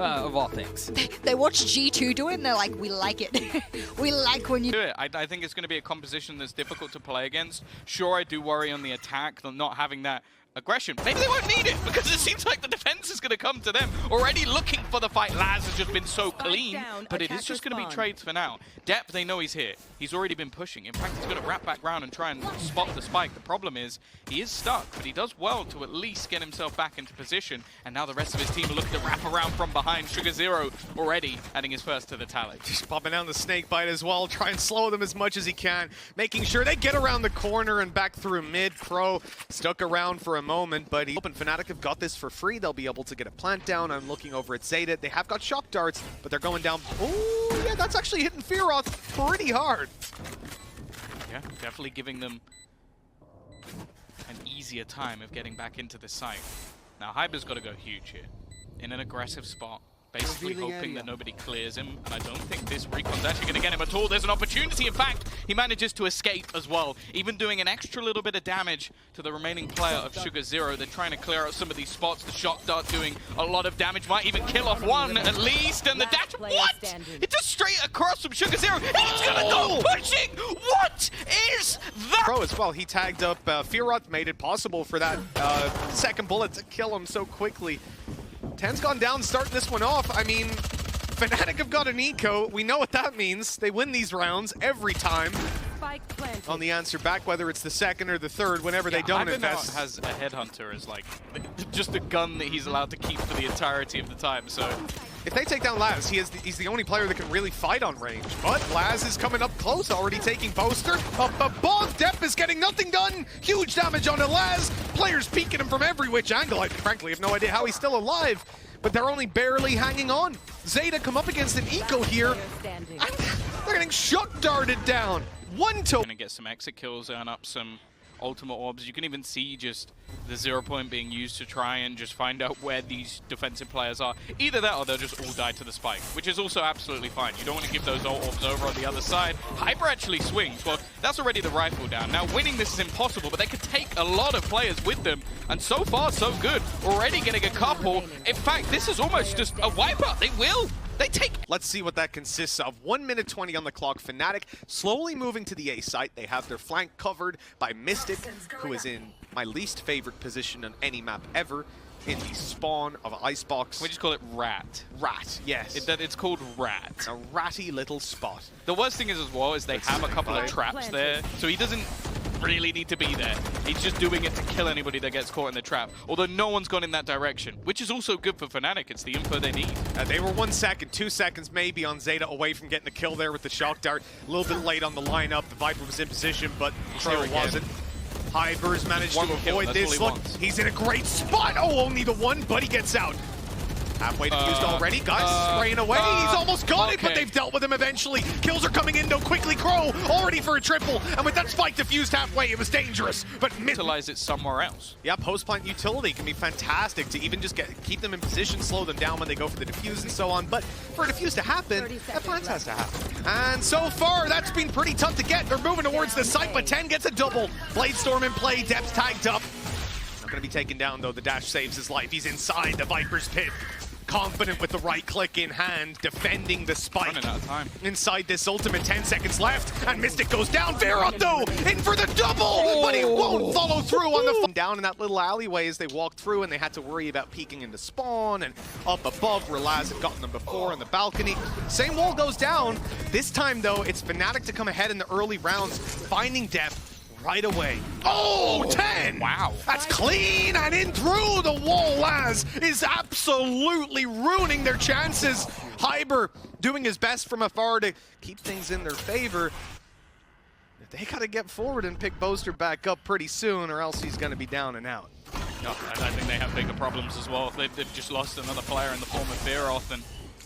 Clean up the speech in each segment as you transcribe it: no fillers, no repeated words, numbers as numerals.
of all things. They watch G2 do it and they're like, we like it. We like when you do it. I think it's going to be a composition that's difficult to play against. Sure, I do worry on the attack, not having that aggression. Maybe they won't need it because it seems like the defense is going to come to them. Already looking for the fight. Laz has just been so clean, but it is just going to be trades for now. Depth, they know he's here. He's already been pushing. In fact, he's going to wrap back round and try and spot the spike. The problem is he is stuck, but he does well to at least get himself back into position. And now the rest of his team are looking to wrap around from behind. Sugar Zero already adding his first to the tally. Just popping down the snake bite as well. Try and slow them as much as he can. Making sure they get around the corner and back through mid. Crow stuck around for a moment, but Fnatic have got this for free. They'll be able to get a plant down. I'm looking over at Zeta. They have got shock darts, but they're going down. Oh, yeah, that's actually hitting Fearoth pretty hard. Yeah, definitely giving them an easier time of getting back into the site. Now, Hyber's got to go huge here. In an aggressive spot. Basically hoping that nobody clears him, and I don't think this recon's actually going to get him at all. There's an opportunity. In fact, he manages to escape as well, even doing an extra little bit of damage to the remaining player of Sugar Zero. They're trying to clear out some of these spots. The shock dart doing a lot of damage, might even kill off one at least, and the dash, what? It just straight across from Sugar Zero. He's going to go pushing! What is that? Pro as well, he tagged up Fearoth, made it possible for that second bullet to kill him so quickly. 10's gone down, starting this one off. I mean, Fnatic have got an eco. We know what that means. They win these rounds every time. On the answer back, whether it's the second or the third, whenever they don't invest. Has a headhunter as like just a gun that he's allowed to keep for the entirety of the time. So if they take down Laz, he's the only player that can really fight on range. But Laz is coming up close, already taking Boaster. Up above, Depp is getting nothing done. Huge damage onto Laz. Players peeking him from every which angle. I frankly have no idea how he's still alive. But they're only barely hanging on. Zeta come up against an eco here. And they're getting shock darted down. Gonna get some exit kills, earn up some ultimate orbs. You can even see just the 0 point being used to try and just find out where these defensive players are. Either that or they'll just all die to the spike, which is also absolutely fine. You don't want to give those orbs over on the other side. Hyper actually swings. Well, that's already the rifle down. Now, winning this is impossible, but they could take a lot of players with them. And so far, so good. Already getting a couple. In fact, this is almost just a wipeout. They will. They take. Let's see what that consists of. 1 minute 20 on the clock. Fnatic slowly moving to the A site. They have their flank covered by Mystic, who is in my least favorite position on any map ever, in the spawn of Icebox. We just call it Rat. Rat, yes. It's called Rat. A ratty little spot. The worst thing is as well is they have a couple of traps there, so he doesn't really need to be there. He's just doing it to kill anybody that gets caught in the trap. Although no one's gone in that direction, which is also good for Fnatic. It's the info they need. They were 1 second, 2 seconds maybe on Zeta away from getting the kill there with the shock dart. A little bit late on the lineup. The Viper was in position, but Crow wasn't. Hyber's managed to avoid this. Look, he's in a great spot. Oh, only the one, but he gets out. Halfway defused already. Guys spraying away. He's almost got it, but they've dealt with him eventually. Kills are coming in, though, quickly. Crow already for a triple. And with that spike defused halfway, it was dangerous. But utilize it somewhere else. Yeah, post-plant utility can be fantastic to even just keep them in position, slow them down when they go for the defuse and so on. But for a defuse to happen, that plant has to happen. And so far, that's been pretty tough to get. They're moving towards the site, but 10 gets a double. Bladestorm in play. Depth tagged up. Not going to be taken down, though. The dash saves his life. He's inside the Viper's pit. Confident with the right click in hand, defending the spike. Running out of time. Inside this ultimate, 10 seconds left, and Mystic goes down. Fearoth, though, in for the double, but he won't follow through on the down in that little alleyway as they walked through, and they had to worry about peeking into spawn, and up above, Relaz had gotten them before on the balcony. Same wall goes down. This time, though, it's Fnatic to come ahead in the early rounds, finding depth right away. Oh, 10! Wow. That's clean and in through the wall. Laz is absolutely ruining their chances. Hyber doing his best from afar to keep things in their favor. They got to get forward and pick Boaster back up pretty soon, or else he's going to be down and out. No, I think they have bigger problems as well. They've just lost another player in the form of Fearoth, and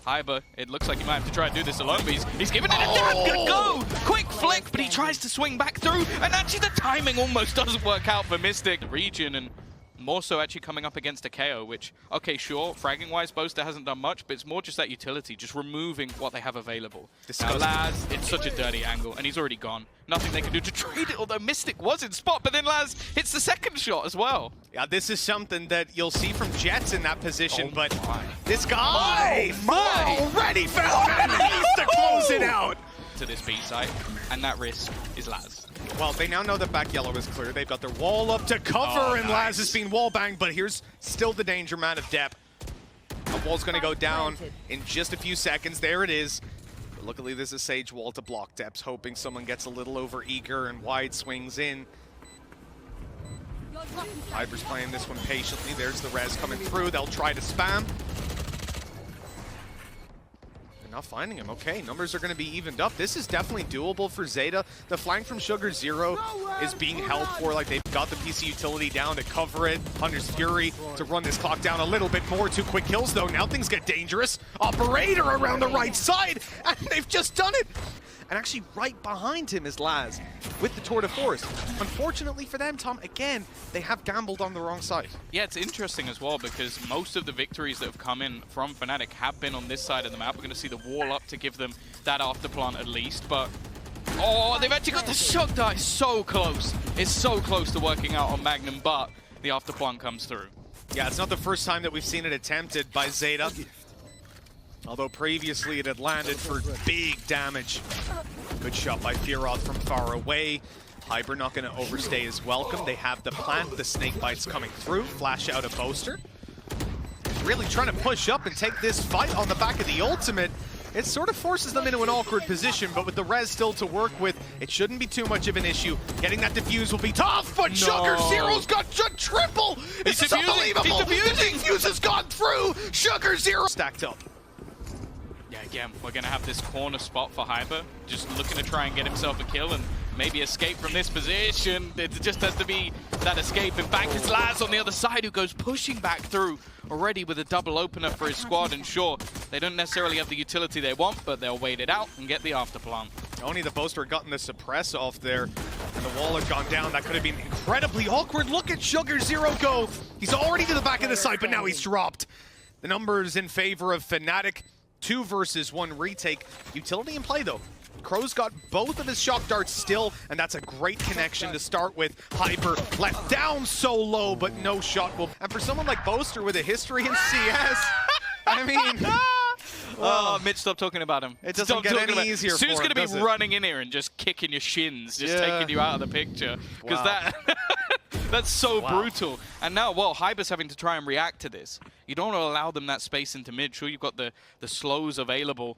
Hyber, it looks like he might have to try and do this alone, but he's giving it a damn good go! Quick flick, but he tries to swing back through, and actually the timing almost doesn't work out for Mystic. Region, and More so actually coming up against a KO, which, okay, sure, fragging-wise, Boaster hasn't done much, but it's more just that utility, just removing what they have available. Now, Laz, it's such a dirty angle, and he's already gone. Nothing they can do to trade it, although Mystic was in spot, but then Laz hits the second shot as well. Yeah, this is something that you'll see from Jets in that position, but this guy already found enemies to close it out. To this B site, and that risk is Laz. Well, they now know that back yellow is clear. They've got their wall up to cover, and Laz is being wall banged, but here's still the danger man of Depp. The wall's going to go down in just a few seconds. There it is. But luckily, there's a Sage wall to block Depp's, hoping someone gets a little over eager and wide swings in. Hyber's playing this one patiently. There's the res coming through. They'll try to spam. Not finding him. Okay, numbers are going to be evened up. This is definitely doable for Zeta. The flank from Sugar Zero is being held for, like they've got the PC utility down to cover it. Hunter's Fury to run this clock down a little bit more. 2 quick kills though. Now things get dangerous. Operator around the right side, and they've just done it. And actually right behind him is Laz with the Tour de Force. Unfortunately for them, Tom, again, they have gambled on the wrong side. Yeah, it's interesting as well because most of the victories that have come in from Fnatic have been on this side of the map. We're going to see the wall up to give them that afterplant at least, but oh, they've actually got the shock dart. It's so close. It's so close to working out on Magnum, but the afterplant comes through. Yeah, it's not the first time that we've seen it attempted by Zeta. Although previously it had landed for big damage. Good shot by Fearoth from far away. Hyber not going to overstay his welcome. They have the plant, the snake bites coming through. Flash out a Boaster. Really trying to push up and take this fight on the back of the ultimate. It sort of forces them into an awkward position, but with the res still to work with, it shouldn't be too much of an issue. Getting that defuse will be tough, but Sugar Zero's got a triple! It's unbelievable! The defuse has gone through! Sugar Zero stacked up. Yeah, again, we're going to have this corner spot for Hyber, just looking to try and get himself a kill and maybe escape from this position. It just has to be that escape. In fact, it's Laz on the other side who goes pushing back through already with a double opener for his squad. And sure, they don't necessarily have the utility they want, but they'll wait it out and get the afterplant. Only the Boaster had gotten the suppress off there, and the wall had gone down. That could have been incredibly awkward. Look at Sugar Zero go. He's already to the back of the site, but now he's dropped. The numbers in favor of Fnatic. 2 versus 1 retake. Utility in play though. Crow's got both of his shock darts still, and that's a great connection to start with. Hyper left down so low, but no shot will. And for someone like Boaster with a history in CS, I mean... Oh, Mitch, stop talking about him. It doesn't get any easier for him, Sue's going to be running in here and just kicking your shins, just taking you out of the picture. Because that's so brutal. And now, well, Hyber's having to try and react to this. You don't want to allow them that space into mid. Sure, you've got the slows available.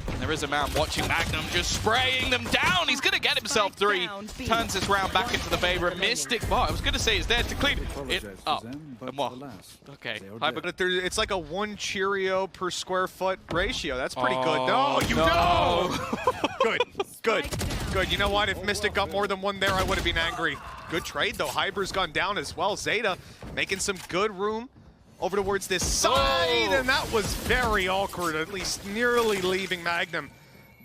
And there is a man watching Magnum just spraying them down. He's going to get himself 3. Turns this round back into the favor of Mystic. Well, I was going to say he's there to clean it up. And what? Okay. But it's like a 1 Cheerio per square foot ratio. That's pretty good. No, you know. Good. You know what? If Mystic got more than 1 there, I would have been angry. Good trade, though. Hyber's gone down as well. Zeta making some good room over towards this side, and that was very awkward, at least nearly leaving Magnum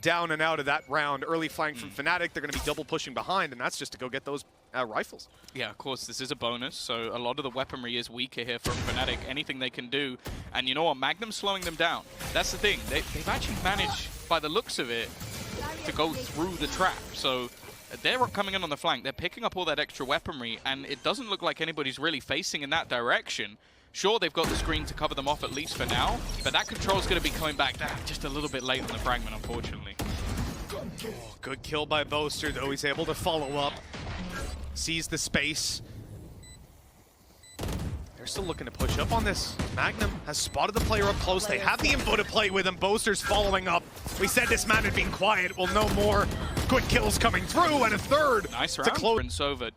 down and out of that round. Early flank from Fnatic. They're going to be double pushing behind, and that's just to go get those rifles. Yeah, of course, this is a bonus, so a lot of the weaponry is weaker here from Fnatic. Anything they can do, and you know what? Magnum's slowing them down. That's the thing. They've actually managed, by the looks of it, to go through the trap. So they're coming in on the flank. They're picking up all that extra weaponry, and it doesn't look like anybody's really facing in that direction. Sure, they've got the screen to cover them off at least for now, but that control's going to be coming back down just a little bit late on the fragment, unfortunately. Oh, good kill by Boaster, though. He's able to follow up. Sees the space. They're still looking to push up on this. Magnum has spotted the player up close. They have the info to play with him. Boaster's following up. We said this man had been quiet. Well, no more. Quick kills coming through, and a third. Nice round. To close over,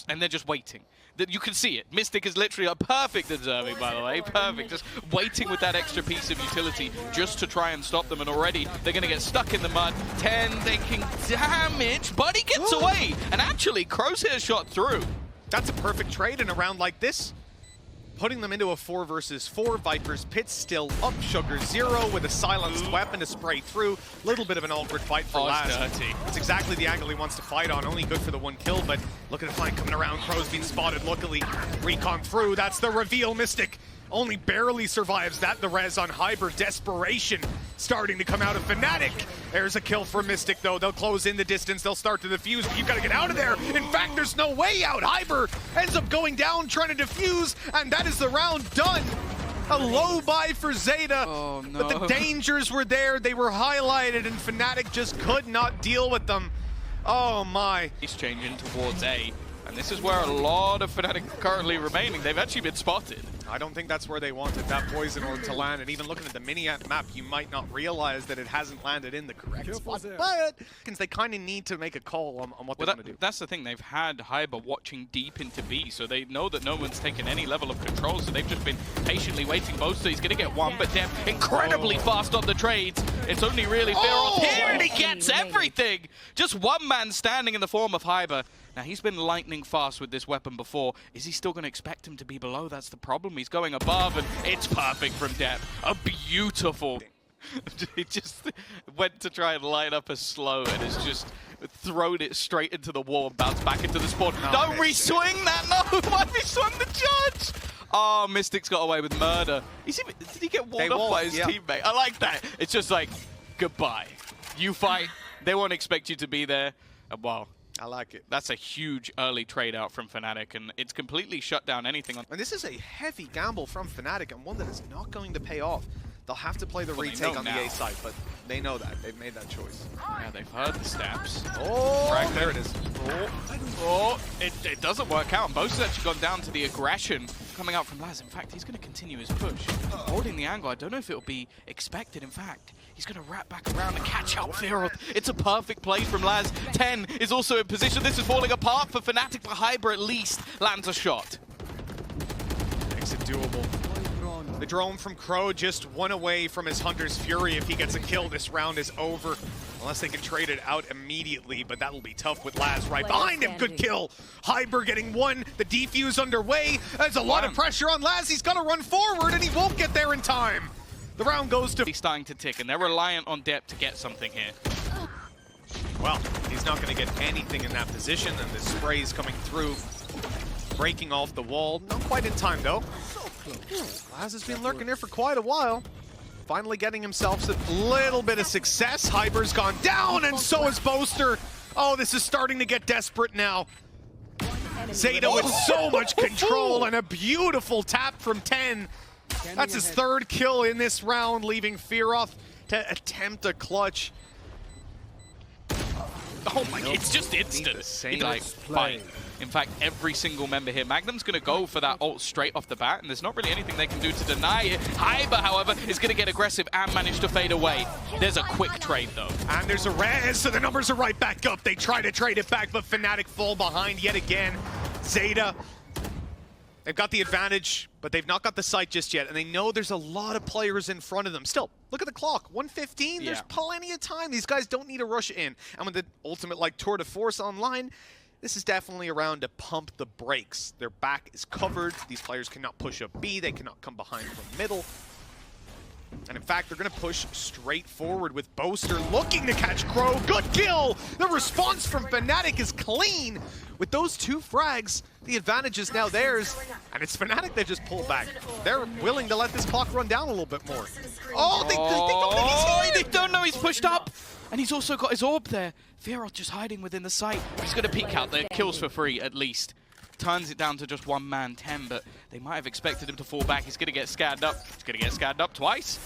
and they're just waiting. You can see it. Mystic is literally a perfect observing, by the way. Perfect. Just waiting with that extra piece of utility just to try and stop them. And already they're going to get stuck in the mud. 10 taking damage, but he gets away. And actually, Crosshair shot through. That's a perfect trade in a round like this. putting them into a 4 versus 4. Viper's Pit's still up. Sugar 0 with a silenced weapon to spray through. Little bit of an awkward fight for Laz. It's exactly the angle he wants to fight on. Only good for the 1 kill, but look at the flank coming around. Crow's being spotted. Luckily, recon through. That's the reveal. Mystic only barely survives that. The res on Hyber. Desperation starting to come out of Fnatic. There's a kill for Mystic, though. They'll close in the distance. They'll start to defuse, but you've got to get out of there. In fact, there's no way out. Hyber ends up going down, trying to defuse, and that is the round done. A low buy for Zeta, Oh, no. but the dangers were there. They were highlighted, and Fnatic just could not deal with them. Oh, my. He's changing towards A, and this is where a lot of Fnatic are currently remaining. They've actually been spotted. I don't think that's where they wanted that poison orb to land, and even looking at the mini-map, you might not realize that it hasn't landed in the correct spot, but they kind of need to make a call on what they want to do. That's the thing, they've had Hyber watching deep into B, so they know that no one's taken any level of control, so they've just been patiently waiting. Both, he's going to get one, but they're incredibly fast on the trades. It's only really Fearoth here, and he gets everything! Just one man standing in the form of Hyber. Now, he's been lightning fast with this weapon before. Is he still going to expect him to be below? That's the problem. He's going above, and it's perfect from depth. A beautiful... He just went to try and line up a slow, and has just thrown it straight into the wall and bounced back into the spawn. Don't re-swing that! No! Why did he swung the judge? Oh, Mystic's got away with murder. Did he get walled off by his teammate? I like that. It's just like, goodbye. You fight. They won't expect you to be there. And wow. I like it. That's a huge early trade out from Fnatic, and it's completely shut down anything on. And this is a heavy gamble from Fnatic, and one that is not going to pay off. They'll have to play the retake on the A side, but they know that. They've made that choice. Yeah, they've heard the steps. Oh, Fragment. there it is. Oh, it doesn't work out. Most has actually gone down to the aggression coming out from Laz. In fact, he's going to continue his push. Holding the angle, I don't know if it'll be expected. In fact, he's going to wrap back around and catch out Fearoth. It's a perfect play from Laz. 10 is also in position. This is falling apart for Fnatic, but Hyber at least lands a shot. Makes it doable. The drone from Crow just one away from his Hunter's Fury. If he gets a kill, this round is over. Unless they can trade it out immediately, but that'll be tough with Laz right behind him. Good kill. Hyber getting one. The defuse underway. There's a lot of pressure on Laz. He's got to run forward, and he won't get there in time. The round goes to... He's starting to tick, and they're reliant on depth to get something here. Well, he's not going to get anything in that position, and the spray's coming through, breaking off the wall. Not quite in time, though. Laz has been lurking here for quite a while. Finally getting himself a little bit of success. Hyber's gone down, and so is Boaster. Oh, this is starting to get desperate now. Zeta with so much control and a beautiful tap from 10. That's his 3rd kill in this round, leaving Fearoth to attempt a clutch. Oh my, it's just instant. Like, fine. In fact, every single member here, Magnum's going to go for that ult straight off the bat, and there's not really anything they can do to deny it. Hyber, however, is going to get aggressive and manage to fade away. There's a quick trade, though. And there's a res, so the numbers are right back up. They try to trade it back, but Fnatic fall behind yet again. Zeta, they've got the advantage, but they've not got the sight just yet, and they know there's a lot of players in front of them. Still, look at the clock, 1:15, There's plenty of time. These guys don't need to rush in. And with the ultimate like tour de force online, this is definitely a round to pump the brakes. Their back is covered. These players cannot push up B. They cannot come behind from middle. And in fact, they're going to push straight forward with Boaster looking to catch Crow. Good kill! The response from Fnatic is clean. With those 2 frags, the advantage is now theirs. And it's Fnatic that just pulled back. They're willing to let this clock run down a little bit more. Oh, they don't think he's here! They don't know he's pushed up! And he's also got his orb there. Fearoth just hiding within the site. He's going to peek out there. Kills for free, at least. Turns it down to just 1 man, 10, but they might have expected him to fall back. He's going to get scanned up. He's going to get scanned up twice.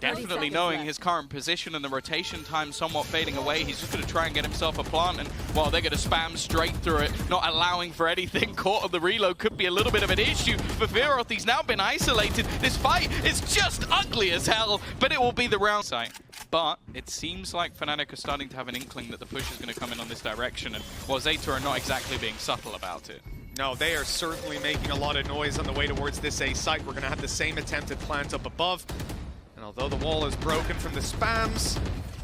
Definitely knowing his current position and the rotation time somewhat fading away, he's just going to try and get himself a plant, and well, they're going to spam straight through it, not allowing for anything. Caught on the reload could be a little bit of an issue for Fearoth. He's now been isolated. This fight is just ugly as hell, but it will be the round site. But it seems like Fnatic are starting to have an inkling that the push is going to come in on this direction, and well, Zeta are not exactly being subtle about it. No, they are certainly making a lot of noise on the way towards this A site. We're going to have the same attempted plant up above. And although the wall is broken from the spams,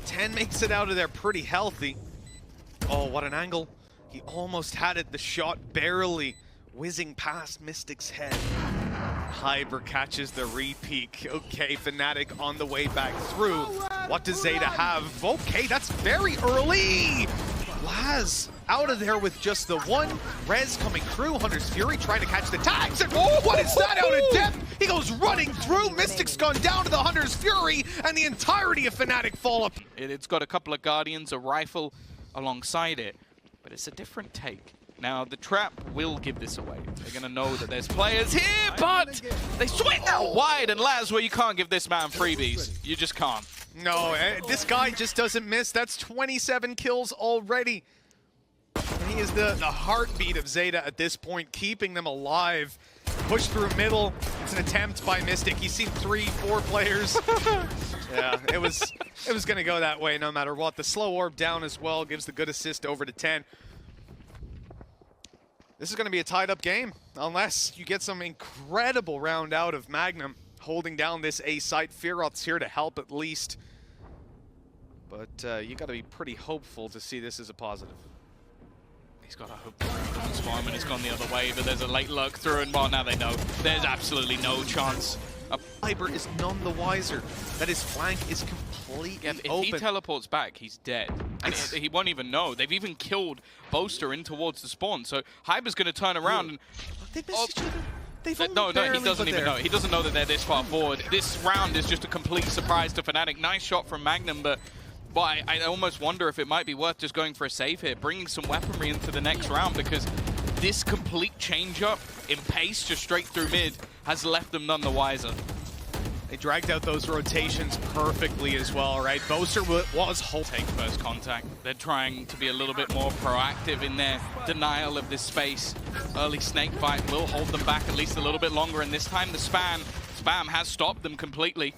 10 makes it out of there pretty healthy. Oh, what an angle. He almost had it. The shot barely whizzing past Mystic's head. Hyber catches the repeat. Okay, Fnatic on the way back through. What does Zeta have? Okay, that's very early. Laz out of there with just the one. Rez coming through. Hunter's Fury trying to catch the tags. And oh, what is that out of depth? He goes running through. Mystic's gone down to the Hunter's Fury, and the entirety of Fnatic fall up. It's got a couple of Guardians, a rifle alongside it, but it's a different take. Now, the trap will give this away. They're going to know that there's players here, but they swing out wide, and Laz, well, you can't give this man freebies. You just can't. No, this guy just doesn't miss. That's 27 kills already. And he is the heartbeat of Zeta at this point, keeping them alive. Push through middle. It's an attempt by Mystic. He's seen 3-4 players. Yeah, it was going to go that way no matter what. The slow orb down as well gives the good assist over to 10. This is going to be a tied-up game, unless you get some incredible round out of Magnum holding down this A site. Fearoth's here to help at least. But you got to be pretty hopeful to see this as a positive. He's got to hope the round doesn't spawn when it's gone the other way, but there's a late lurk through, and well, now they know. There's absolutely no chance. Hyber is none the wiser that his flank is completely if open. He teleports back, he's dead. And he won't even know. They've even killed Boaster in towards the spawn, so Hyber's going to turn around and... They miss each other. They've no, barely he doesn't even know. He doesn't know that they're this far forward. This round is just a complete surprise to Fnatic. Nice shot from Magnum, but I almost wonder if it might be worth just going for a save here, bringing some weaponry into the next round, because this complete change-up in pace just straight through mid has left them none the wiser. They dragged out those rotations perfectly as well, right? Boaster was take first contact. They're trying to be a little bit more proactive in their denial of this space. Early snake bite will hold them back at least a little bit longer, and this time the spam has stopped them completely.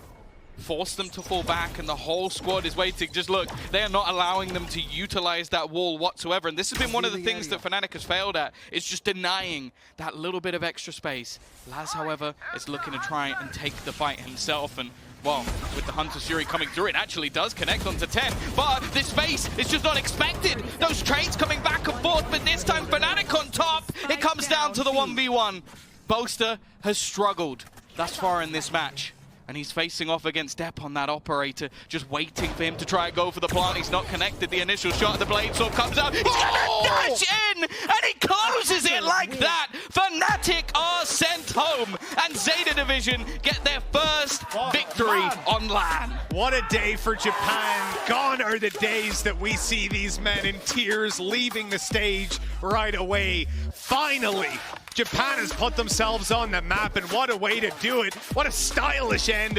Forced them to fall back, and the whole squad is waiting. Just look, they are not allowing them to utilize that wall whatsoever. And this has been one of the things that Fnatic has failed at. It's just denying that little bit of extra space. Laz, however, is looking to try and take the fight himself. And, well, with the Hunter's Fury coming through, it actually does connect onto 10. But this space is just not expected. Those trades coming back and forth, but this time Fnatic on top. It comes down to the 1v1. Boaster has struggled thus far in this match. And he's facing off against Depp on that operator, just waiting for him to try and go for the plant. He's not connected. The initial shot of the blade sword comes out. He's gonna dash in, and he closes it like that. Fnatic are sent home, and Zeta Division get their first victory on LAN. What a day for Japan. Gone are the days that we see these men in tears leaving the stage right away. Finally, Japan has put themselves on the map, and what a way to do it. What a stylish end